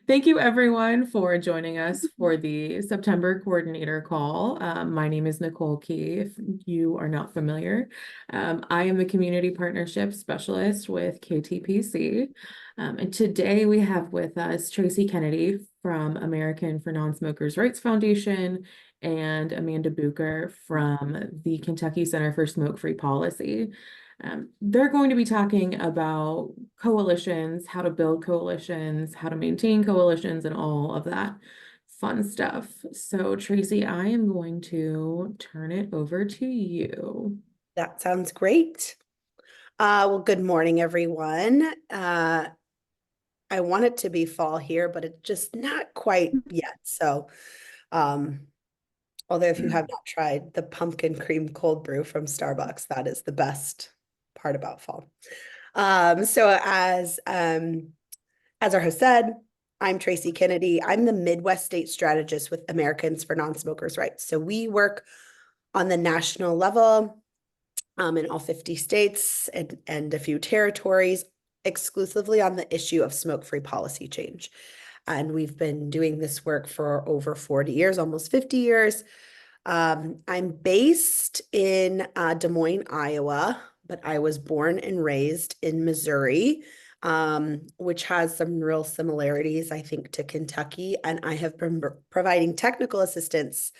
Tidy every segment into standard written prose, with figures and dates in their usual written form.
Thank you, everyone, for joining us for the September coordinator call. My name is Nicole Key, if you are not familiar. I am the Community Partnership Specialist with KTPC. And today we have with us Traci Kennedy from American for Nonsmokers Rights Foundation and Amanda Bucher from the Kentucky Center for Smoke-Free Policy. They're going to be talking about coalitions, how to build coalitions, how to maintain coalitions, and all of that fun stuff. So, Traci, I am going to turn it over to you. That sounds great. Well, good morning, everyone. I want it to be fall here, but it's just not quite yet. So, although if you have not tried the pumpkin cream cold brew from Starbucks, that is the best part about fall. So as our host said, I'm Traci Kennedy. I'm the Midwest State Strategist with Americans for Nonsmokers Rights. So we work on the national level in all 50 states and a few territories exclusively on the issue of smoke-free policy change. And we've been doing this work for over 40 years, almost 50 years. I'm based in Des Moines, Iowa, but I was born and raised in Missouri, which has some real similarities, I think, to Kentucky. And I have been providing technical assistance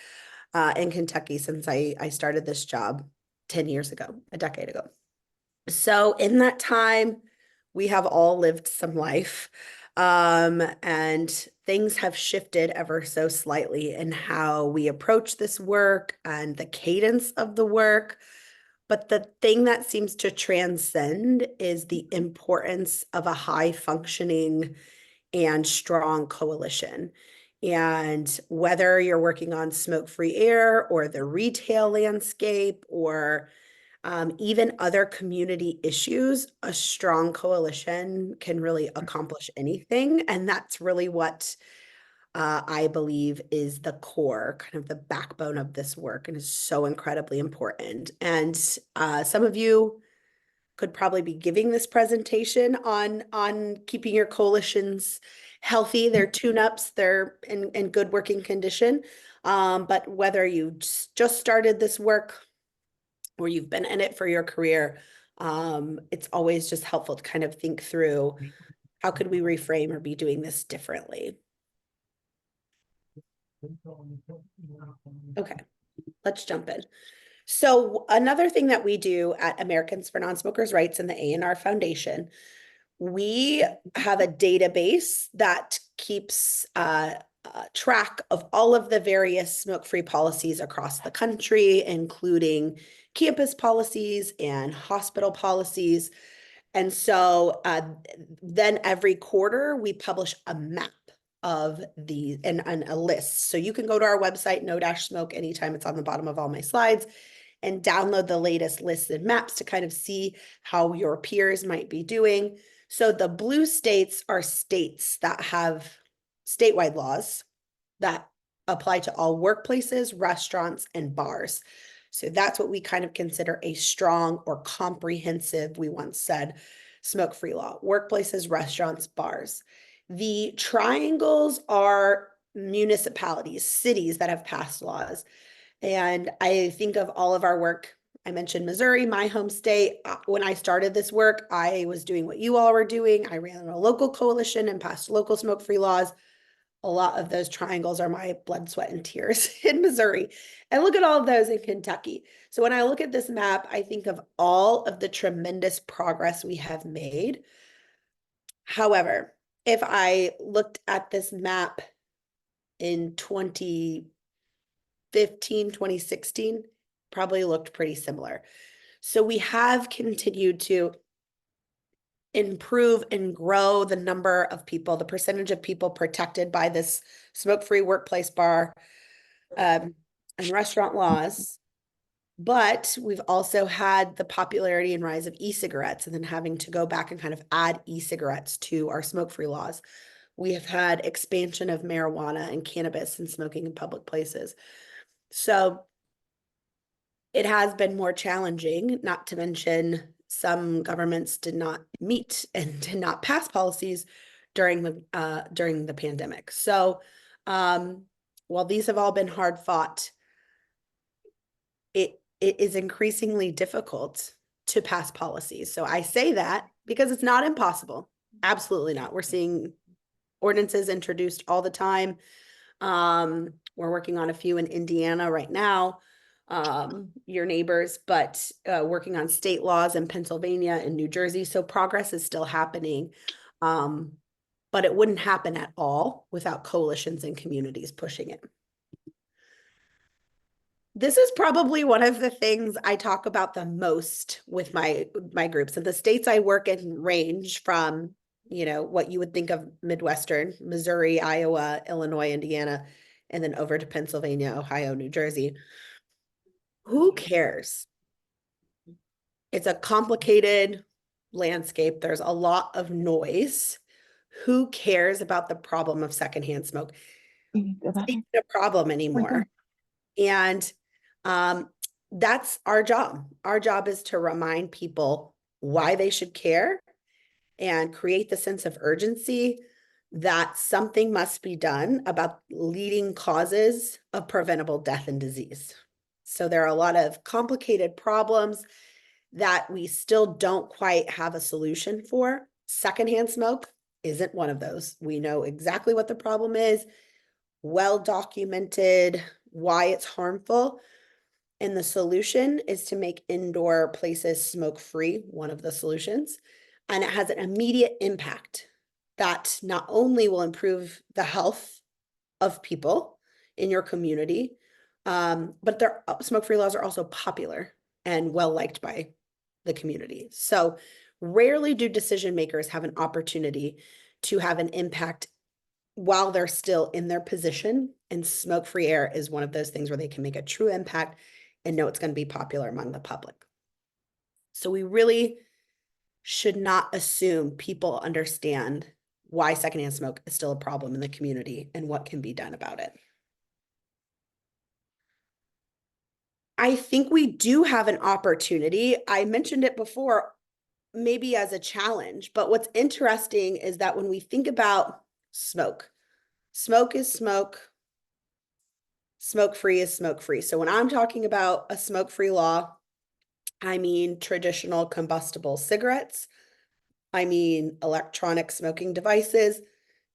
in Kentucky since I started this job 10 years ago, a decade ago. So in that time, we have all lived some life. And things have shifted ever so slightly in how we approach this work and the cadence of the work. But the thing that seems to transcend is the importance of a high functioning and strong coalition. And whether you're working on smoke-free air or the retail landscape or even other community issues, a strong coalition can really accomplish anything. And that's really what I believe is the core, kind of the backbone of this work, and is so incredibly important. And some of you could probably be giving this presentation on keeping your coalitions healthy, their tune-ups, they're in good working condition. But whether you just started this work or you've been in it for your career, it's always just helpful to kind of think through how could we reframe or be doing this differently. Okay, let's jump in. So another thing that we do at Americans for Nonsmokers Rights and the A&R Foundation, we have a database that keeps track of all of the various smoke-free policies across the country, including campus policies and hospital policies. And so then every quarter we publish a map of these and a list. So you can go to our website, no-smoke, anytime. It's on the bottom of all my slides, and download the latest lists and maps to kind of see how your peers might be doing. So the blue states are states that have statewide laws that apply to all workplaces, restaurants, and bars. So that's what we kind of consider a strong or comprehensive, we once said, smoke-free law: workplaces, restaurants, bars. The triangles are municipalities, cities that have passed laws. And I think of all of our work. I mentioned Missouri, my home state. When I started this work, I was doing what you all were doing. I ran a local coalition and passed local smoke-free laws. A lot of those triangles are my blood, sweat, and tears in Missouri. And look at all of those in Kentucky. So when I look at this map, I think of all of the tremendous progress we have made. However, if I looked at this map in 2015, 2016, probably looked pretty similar. So we have continued to improve and grow the number of people, the percentage of people protected by this smoke-free workplace, bar, and restaurant laws. But we've also had the popularity and rise of e-cigarettes, and then having to go back and kind of add e-cigarettes to our smoke-free laws. We have had expansion of marijuana and cannabis and smoking in public places. So it has been more challenging, not to mention some governments did not meet and did not pass policies during the pandemic. So while these have all been hard fought, it is increasingly difficult to pass policies. So I say that because it's not impossible. Absolutely not. We're seeing ordinances introduced all the time. We're working on a few in Indiana right now, your neighbors, but working on state laws in Pennsylvania and New Jersey. So progress is still happening. But it wouldn't happen at all without coalitions and communities pushing it. This is probably one of the things I talk about the most with my groups. And the states I work in range from, what you would think of Midwestern, Missouri, Iowa, Illinois, Indiana, and then over to Pennsylvania, Ohio, New Jersey. Who cares? It's a complicated landscape. There's a lot of noise. Who cares about the problem of secondhand smoke? It's not even a problem anymore. And that's our job. Our job is to remind people why they should care and create the sense of urgency that something must be done about leading causes of preventable death and disease. So there are a lot of complicated problems that we still don't quite have a solution for. Secondhand smoke isn't one of those. We know exactly what the problem is, well documented, why it's harmful. And the solution is to make indoor places smoke-free, one of the solutions. And it has an immediate impact that not only will improve the health of people in your community, but their smoke-free laws are also popular and well-liked by the community. So rarely do decision makers have an opportunity to have an impact while they're still in their position. And smoke-free air is one of those things where they can make a true impact and know it's going to be popular among the public. So we really should not assume people understand why secondhand smoke is still a problem in the community and what can be done about it. I think we do have an opportunity. I mentioned it before, maybe as a challenge, but what's interesting is that when we think about smoke, smoke is smoke, smoke-free is smoke-free. So when I'm talking about a smoke-free law, I mean traditional combustible cigarettes, I mean electronic smoking devices,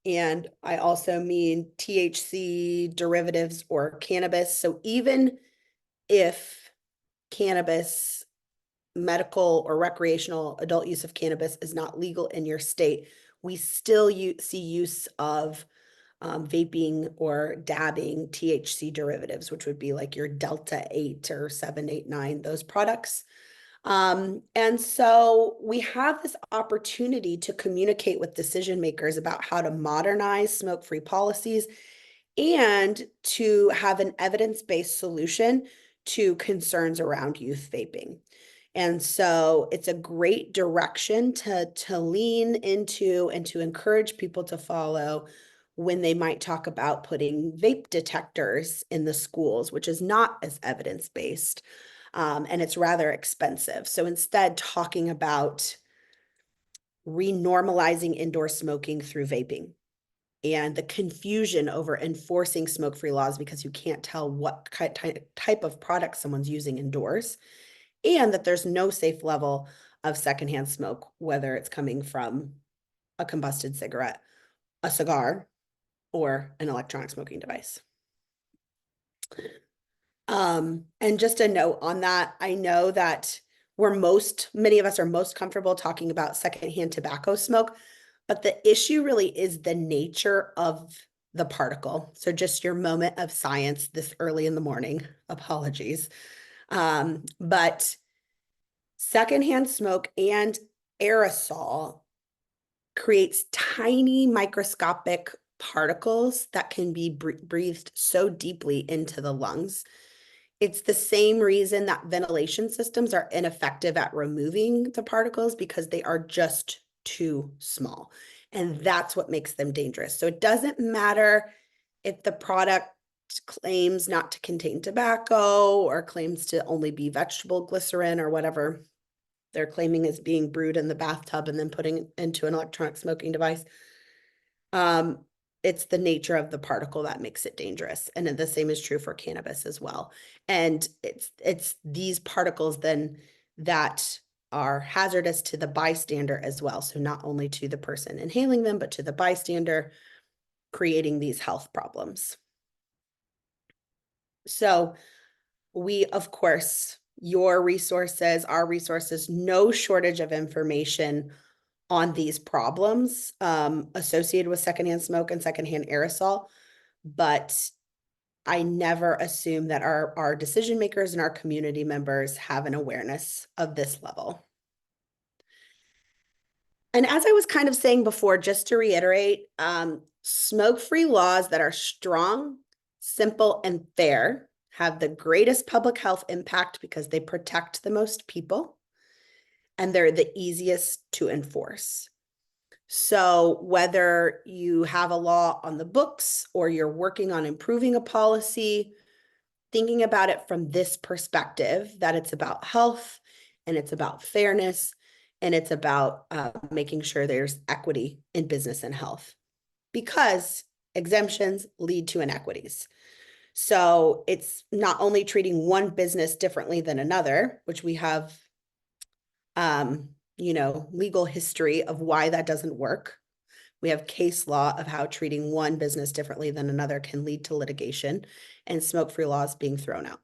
and I also mean THC derivatives or cannabis. So even if cannabis, medical or recreational adult use of cannabis is not legal in your state, we still see use of vaping or dabbing THC derivatives, which would be like your Delta 8 or 789, those products. And so we have this opportunity to communicate with decision makers about how to modernize smoke-free policies and to have an evidence-based solution to concerns around youth vaping. And so it's a great direction to lean into and to encourage people to follow when they might talk about putting vape detectors in the schools, which is not as evidence-based. And it's rather expensive. So instead, talking about renormalizing indoor smoking through vaping and the confusion over enforcing smoke-free laws because you can't tell what type of product someone's using indoors, and that there's no safe level of secondhand smoke, whether it's coming from a combusted cigarette, a cigar, or an electronic smoking device. And just a note on that, I know that many of us are most comfortable talking about secondhand tobacco smoke, but the issue really is the nature of the particle. So just your moment of science this early in the morning, apologies. But secondhand smoke and aerosol creates tiny microscopic particles that can be breathed so deeply into the lungs. It's the same reason that ventilation systems are ineffective at removing the particles, because they are just too small. And that's what makes them dangerous. So it doesn't matter if the product claims not to contain tobacco or claims to only be vegetable glycerin or whatever they're claiming is being brewed in the bathtub and then putting into an electronic smoking device. It's the nature of the particle that makes it dangerous. And the same is true for cannabis as well. And it's these particles then that are hazardous to the bystander as well. So not only to the person inhaling them, but to the bystander, creating these health problems. So we, of course, your resources, our resources, no shortage of information on these problems associated with secondhand smoke and secondhand aerosol. But I never assume that our decision makers and our community members have an awareness of this level. And as I was kind of saying before, just to reiterate, smoke-free laws that are strong, simple, and fair have the greatest public health impact because they protect the most people and they're the easiest to enforce. So whether you have a law on the books or you're working on improving a policy, thinking about it from this perspective, that it's about health and it's about fairness and it's about making sure there's equity in business and health, because exemptions lead to inequities. So it's not only treating one business differently than another, which we have legal history of why that doesn't work. We have case law of how treating one business differently than another can lead to litigation and smoke-free laws being thrown out.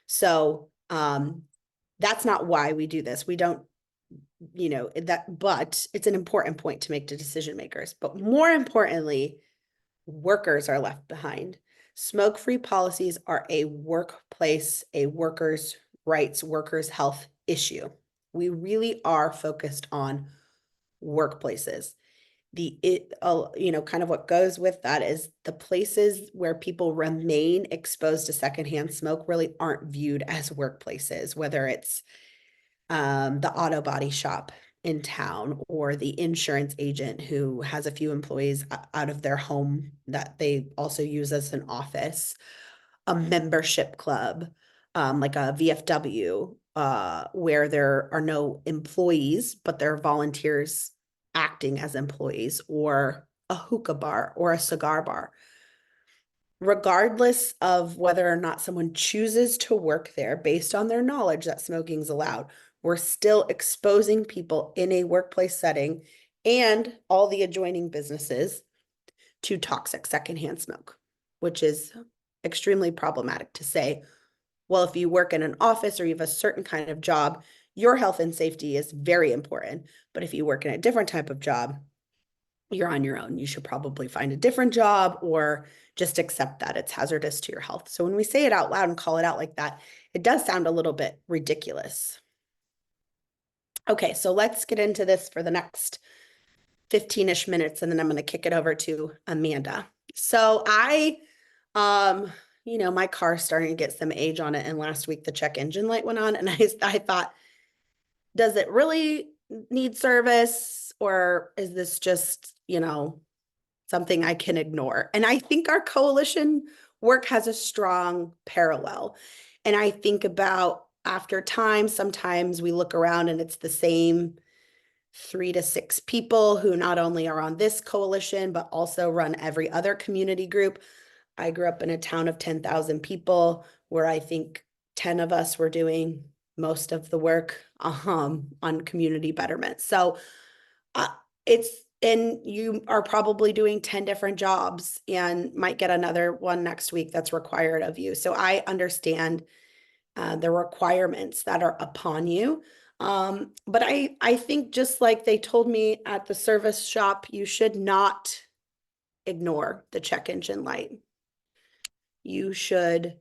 So that's not why we do this. We don't, but it's an important point to make to decision makers. But more importantly, workers are left behind. Smoke-free policies are a workplace, a workers' rights, workers' health issue. We really are focused on workplaces. Kind of what goes with that is the places where people remain exposed to secondhand smoke really aren't viewed as workplaces, whether it's the auto body shop in town or the insurance agent who has a few employees out of their home that they also use as an office, a membership club, like a VFW, where there are no employees, but there are volunteers acting as employees, or a hookah bar or a cigar bar. Regardless of whether or not someone chooses to work there based on their knowledge that smoking is allowed, we're still exposing people in a workplace setting and all the adjoining businesses to toxic secondhand smoke, which is extremely problematic to say, well, if you work in an office or you have a certain kind of job, your health and safety is very important. But if you work in a different type of job, you're on your own. You should probably find a different job or just accept that it's hazardous to your health. So when we say it out loud and call it out like that, it does sound a little bit ridiculous. Okay, so let's get into this for the next 15-ish minutes, and then I'm going to kick it over to Amanda. So my car's starting to get some age on it, and last week the check engine light went on, and I thought, does it really need service, or is this just, something I can ignore? And I think our coalition work has a strong parallel. And I think about after time, sometimes we look around and it's the same 3 to 6 people who not only are on this coalition, but also run every other community group. I grew up in a town of 10,000 people where I think 10 of us were doing most of the work on community betterment. So and you are probably doing 10 different jobs and might get another one next week that's required of you. So I understand the requirements that are upon you. But I think, just like they told me at the service shop, you should not ignore the check engine light. You should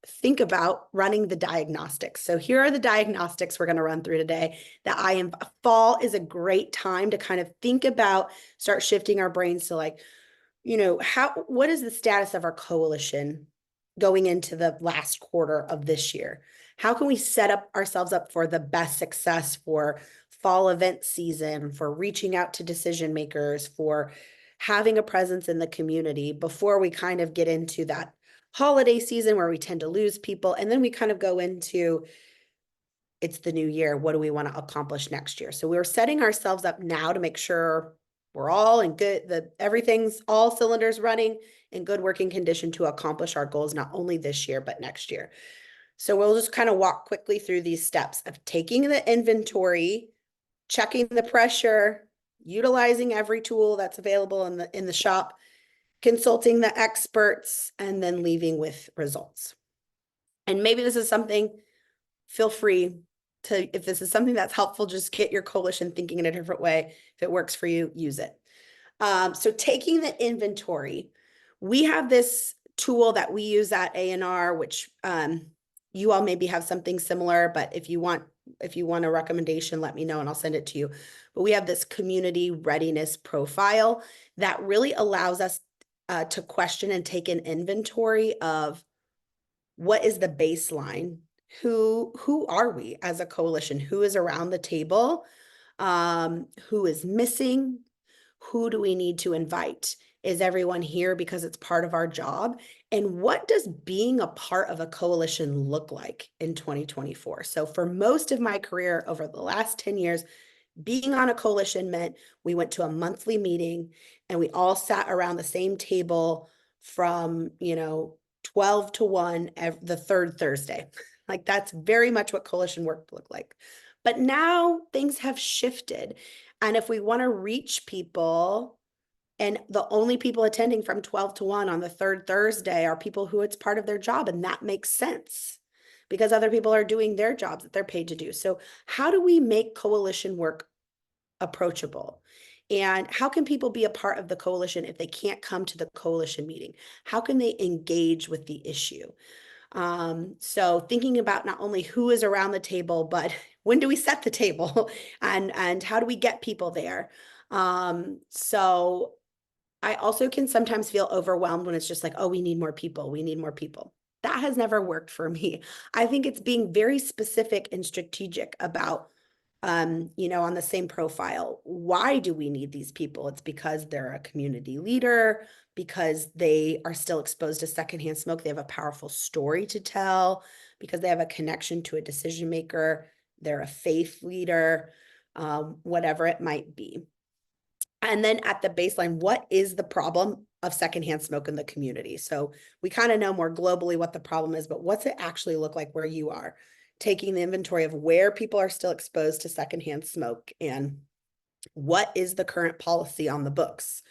think about running the diagnostics. So here are the diagnostics we're going to run through today. Fall is a great time to kind of think about, start shifting our brains to what is the status of our coalition going into the last quarter of this year? How can we set ourselves up for the best success for fall event season, for reaching out to decision makers, for having a presence in the community before we kind of get into that holiday season where we tend to lose people. And then we kind of go into, it's the new year. What do we want to accomplish next year? So we're setting ourselves up now to make sure we're all in everything's all cylinders running in good working condition to accomplish our goals, not only this year, but next year. So we'll just kind of walk quickly through these steps of taking the inventory, checking the pressure, utilizing every tool that's available in the shop, consulting the experts, and then leaving with results. And maybe this is something, feel free to, if this is something that's helpful, just get your coalition thinking in a different way. If it works for you, use it. So taking the inventory, we have this tool that we use at A&R, which you all maybe have something similar, but if you want a recommendation, let me know and I'll send it to you. But we have this community readiness profile that really allows us to question and take an inventory of what is the baseline? Who are we as a coalition? Who is around the table? Who is missing? Who do we need to invite? Is everyone here because it's part of our job? And what does being a part of a coalition look like in 2024? So for most of my career over the last 10 years, being on a coalition meant we went to a monthly meeting and we all sat around the same table from, 12 to 1 the third Thursday. Like that's very much what coalition work looked like. But now things have shifted. And if we want to reach people, and the only people attending from 12 to 1 on the third Thursday are people who it's part of their job, and that makes sense because other people are doing their jobs that they're paid to do. So how do we make coalition work approachable? And how can people be a part of the coalition if they can't come to the coalition meeting? How can they engage with the issue? So thinking about not only who is around the table, but when do we set the table and how do we get people there? So I also can sometimes feel overwhelmed when it's just like, oh, we need more people. We need more people. That has never worked for me. I think it's being very specific and strategic about on the same profile. Why do we need these people? It's because they're a community leader, because they are still exposed to secondhand smoke. They have a powerful story to tell, because they have a connection to a decision maker. They're a faith leader, whatever it might be. And then at the baseline, what is the problem of secondhand smoke in the community? So we kind of know more globally what the problem is, but what's it actually look like where you are? Taking the inventory of where people are still exposed to secondhand smoke and what is the current policy on the books?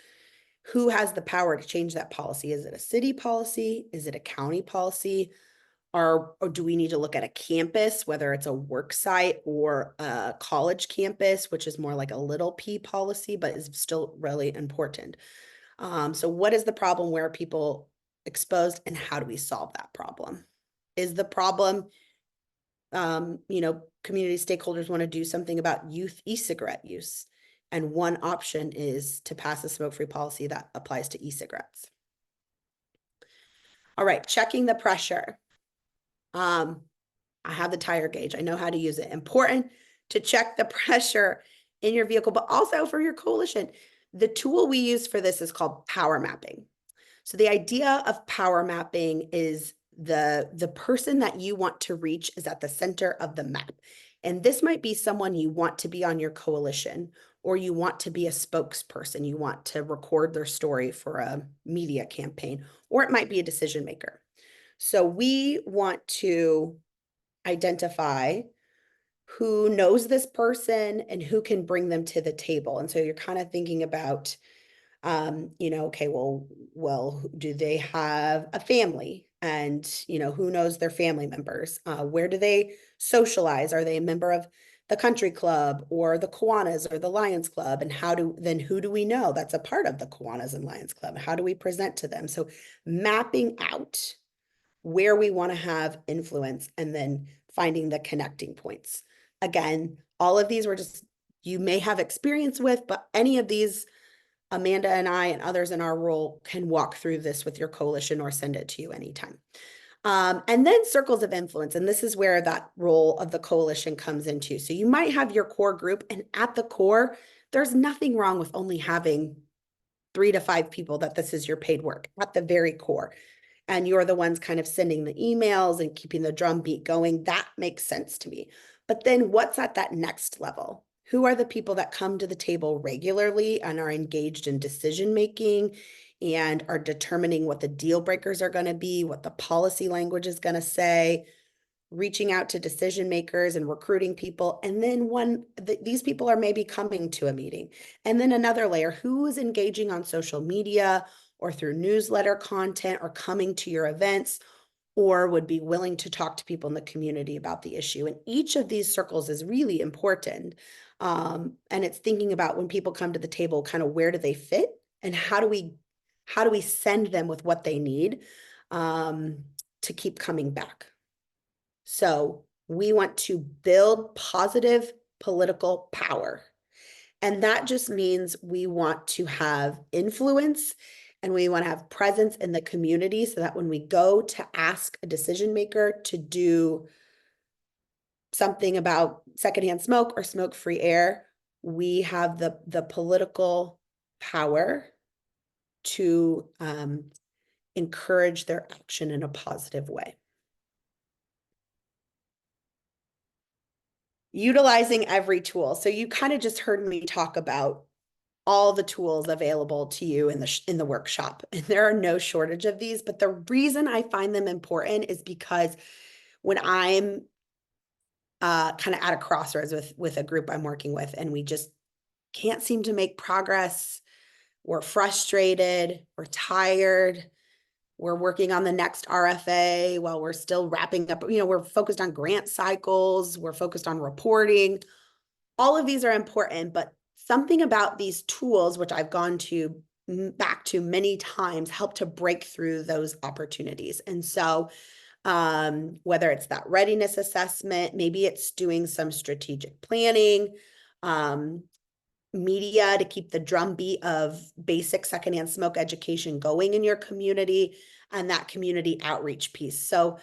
Who has the power to change that policy? Is it a city policy? Is it a county policy? Or do we need to look at a campus, whether it's a work site or a college campus, which is more like a little p policy, but is still really important. So what is the problem? Where are people exposed and how do we solve that problem? Is the problem, community stakeholders want to do something about youth e-cigarette use. And one option is to pass a smoke-free policy that applies to e-cigarettes. All right, checking the pressure. I have the tire gauge. I know how to use it. Important to check the pressure in your vehicle, but also for your coalition. The tool we use for this is called power mapping. So the idea of power mapping is the person that you want to reach is at the center of the map. And this might be someone you want to be on your coalition, or you want to be a spokesperson. You want to record their story for a media campaign, or it might be a decision maker. So we want to identify who knows this person and who can bring them to the table. And so you're kind of thinking about, okay, well, do they have a family? And, who knows their family members? Where do they socialize? Are they a member of the country club or the Kiwanis or the Lions Club? And who do we know that's a part of the Kiwanis and Lions Club? How do we present to them? So mapping out where we want to have influence and then finding the connecting points. Again, all of these you may have experience with, but any of these, Amanda and I and others in our role can walk through this with your coalition or send it to you anytime. And then circles of influence. And this is where that role of the coalition comes into. So you might have your core group, and at the core, there's nothing wrong with only having 3 to 5 people that this is your paid work at the very core. And you're the ones kind of sending the emails and keeping the drumbeat going. That makes sense to me. But then what's at that next level? Who are the people that come to the table regularly and are engaged in decision making and are determining what the deal breakers are going to be, what the policy language is going to say, reaching out to decision makers and recruiting people. And then these people are maybe coming to a meeting. And then another layer, who is engaging on social media or through newsletter content or coming to your events or would be willing to talk to people in the community about the issue. And each of these circles is really important. And it's thinking about when people come to the table, kind of where do they fit and how do we send them with what they need to keep coming back. So we want to build positive political power. And that just means we want to have influence and we want to have presence in the community so that when we go to ask a decision maker to do something about secondhand smoke or smoke-free air, we have the political power to encourage their action in a positive way. Utilizing every tool. So you kind of just heard me talk about all the tools available to you in the workshop. And there are no shortage of these, but the reason I find them important is because when I'm kind of at a crossroads with a group I'm working with, and we just can't seem to make progress, we're frustrated, we're tired, we're working on the next RFA while we're still wrapping up, we're focused on grant cycles, we're focused on reporting. All of these are important, but something about these tools, which I've gone back to many times, help to break through those opportunities. And so whether it's that readiness assessment, maybe it's doing some strategic planning, media to keep the drumbeat of basic secondhand smoke education going in your community, and that community outreach piece. So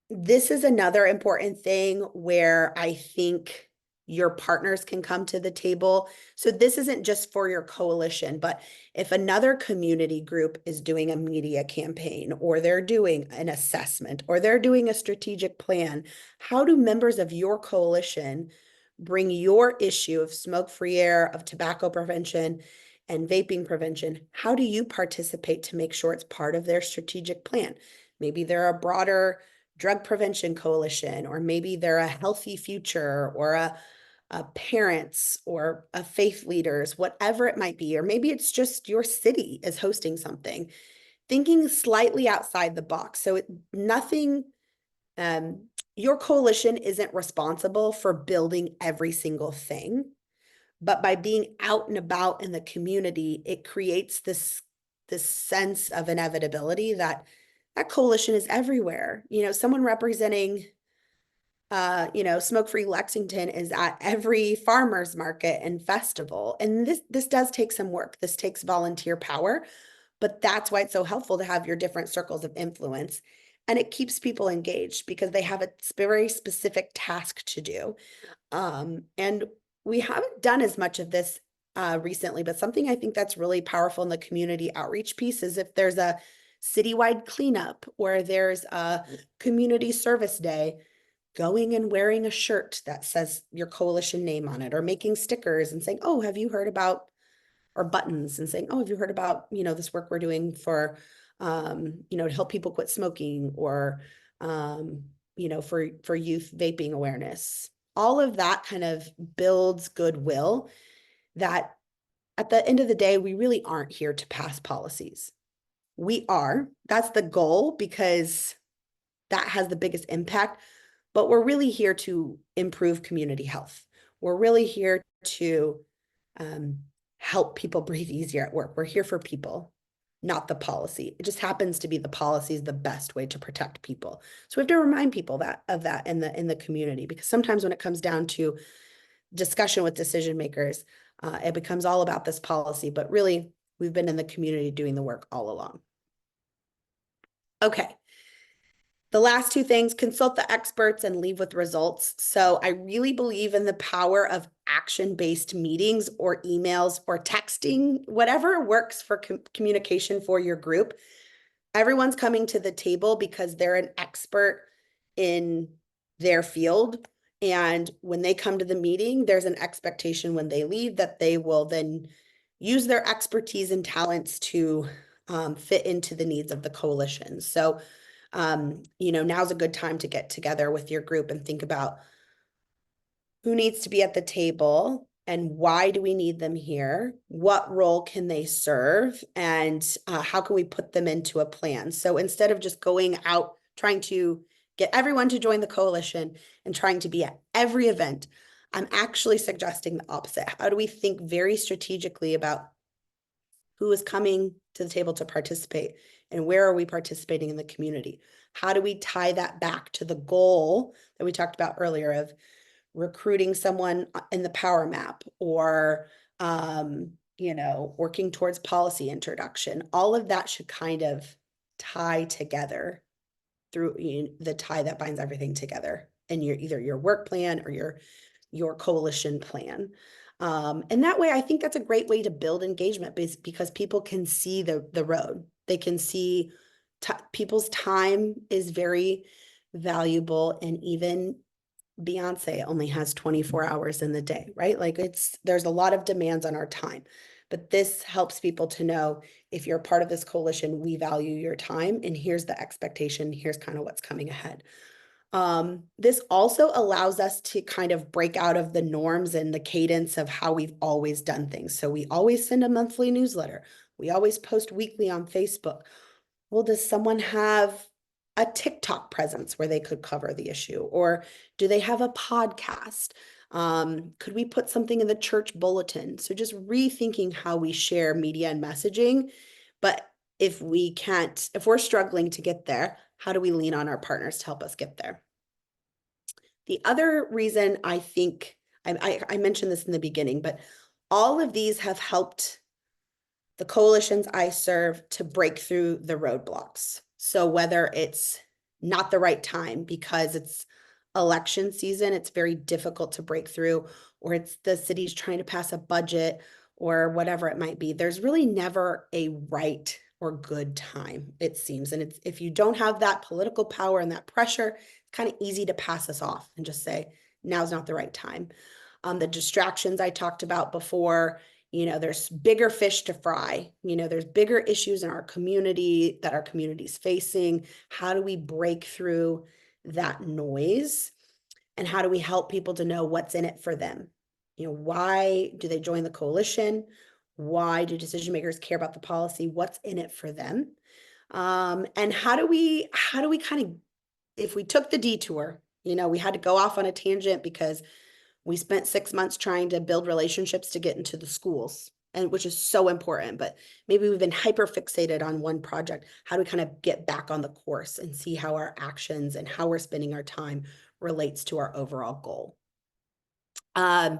this is another important thing where I think your partners can come to the table. So this isn't just for your coalition, but if another community group is doing a media campaign, or they're doing an assessment, or they're doing a strategic plan, how do members of your coalition bring your issue of smoke-free air, of tobacco prevention and vaping prevention? How do you participate to make sure it's part of their strategic plan? Maybe they're a broader drug prevention coalition, or maybe they're a healthy future, or a parents, or a faith leaders, whatever it might be. Or maybe it's just your city is hosting something. Thinking slightly outside the box. So your coalition isn't responsible for building every single thing, but by being out and about in the community, it creates this sense of inevitability that coalition is everywhere. Someone representing smoke-free Lexington is at every farmer's market and festival. And this does take some work. This takes volunteer power, but that's why it's so helpful to have your different circles of influence. And it keeps people engaged because they have a very specific task to do. And we haven't done as much of this recently, but something I think that's really powerful in the community outreach piece is if there's a citywide cleanup or there's a community service day, going and wearing a shirt that says your coalition name on it, or making stickers and saying, oh, have you heard about, or buttons and saying, oh, have you heard about, this work we're doing for, to help people quit smoking, or, for youth vaping awareness. All of that kind of builds goodwill that at the end of the day, we really aren't here to pass policies. That's the goal, because that has the biggest impact, but we're really here to improve community health. We're really here to help people breathe easier at work. We're here for people, not the policy. It just happens to be the policy is the best way to protect people. So we have to remind people of that in the community, because sometimes when it comes down to discussion with decision makers, it becomes all about this policy, but really we've been in the community doing the work all along. Okay. The last two things, consult the experts and leave with results. So I really believe in the power of action-based meetings or emails or texting, whatever works for communication for your group. Everyone's coming to the table because they're an expert in their field. And when they come to the meeting, there's an expectation when they leave that they will then use their expertise and talents to fit into the needs of the coalition. So, now's a good time to get together with your group and think about who needs to be at the table and why do we need them here? What role can they serve? And how can we put them into a plan? So instead of just going out trying to get everyone to join the coalition and trying to be at every event, I'm actually suggesting the opposite. How do we think very strategically about who is coming to the table to participate and where are we participating in the community? How do we tie that back to the goal that we talked about earlier of recruiting someone in the power map or working towards policy introduction? All of that should kind of tie together through the tie that binds everything together in either your work plan or your coalition plan. And that way, I think that's a great way to build engagement because people can see the road. They can see people's time is very valuable, and even Beyonce only has 24 hours in the day, right? Like there's a lot of demands on our time, but this helps people to know if you're part of this coalition, we value your time and here's the expectation, here's kind of what's coming ahead. This also allows us to kind of break out of the norms and the cadence of how we've always done things. So we always send a monthly newsletter. We always post weekly on Facebook. Well, does someone have a TikTok presence where they could cover the issue? Or do they have a podcast? Could we put something in the church bulletin? So just rethinking how we share media and messaging. But if we're struggling to get there, how do we lean on our partners to help us get there? The other reason I think, I mentioned this in the beginning, but all of these have helped the coalitions I serve to break through the roadblocks. So whether it's not the right time because it's election season, it's very difficult to break through, or it's the city's trying to pass a budget or whatever it might be, there's really never a right or good time, it seems. And if you don't have that political power and that pressure, it's kind of easy to pass us off and just say, now's not the right time. The distractions I talked about before, there's bigger fish to fry. There's bigger issues in our community that our community's facing. How do we break through that noise? And how do we help people to know what's in it for them? Why do they join the coalition? Why do decision makers care about the policy? What's in it for them? And how do we kind of, if we took the detour, we had to go off on a tangent because we spent 6 months trying to build relationships to get into the schools, and which is so important, but maybe we've been hyper fixated on one project. How do we kind of get back on the course and see how our actions and how we're spending our time relates to our overall goal? And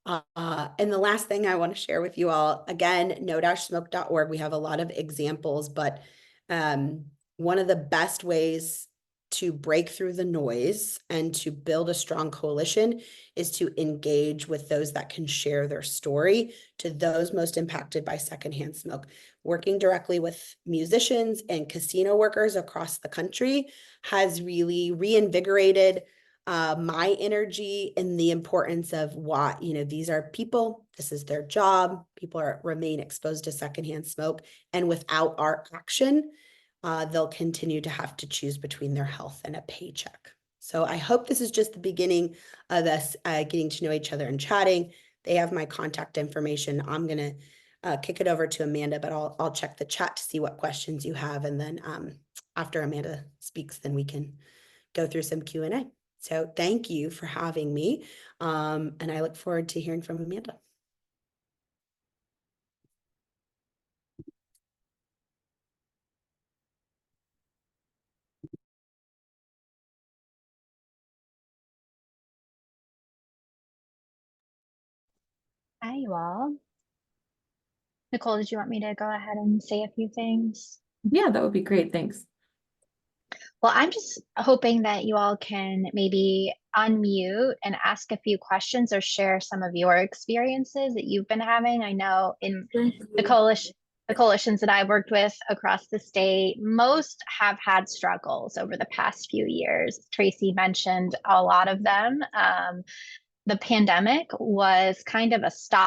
the last thing I want to share with you all, again, no-smoke.org, we have a lot of examples, but one of the best ways to break through the noise and to build a strong coalition is to engage with those that can share their story to those most impacted by secondhand smoke. Working directly with musicians and casino workers across the country has really reinvigorated my energy and the importance of why, these are people, this is their job, people remain exposed to secondhand smoke, and without our action, they'll continue to have to choose between their health and a paycheck. So I hope this is just the beginning of us getting to know each other and chatting. They have my contact information. I'm going to kick it over to Amanda, but I'll check the chat to see what questions you have. And then after Amanda speaks, then we can go through some Q&A. So thank you for having me. And I look forward to hearing from Amanda. Hi, you all. Nicole, did you want me to go ahead and say a few things? Yeah, that would be great. Thanks. Well, I'm just hoping that you all can maybe unmute and ask a few questions or share some of your experiences that you've been having. I know in Thank the you. coalition, the coalitions that I worked with across the state, most have had struggles over the past few years. Traci mentioned a lot of them. The pandemic was kind of a stop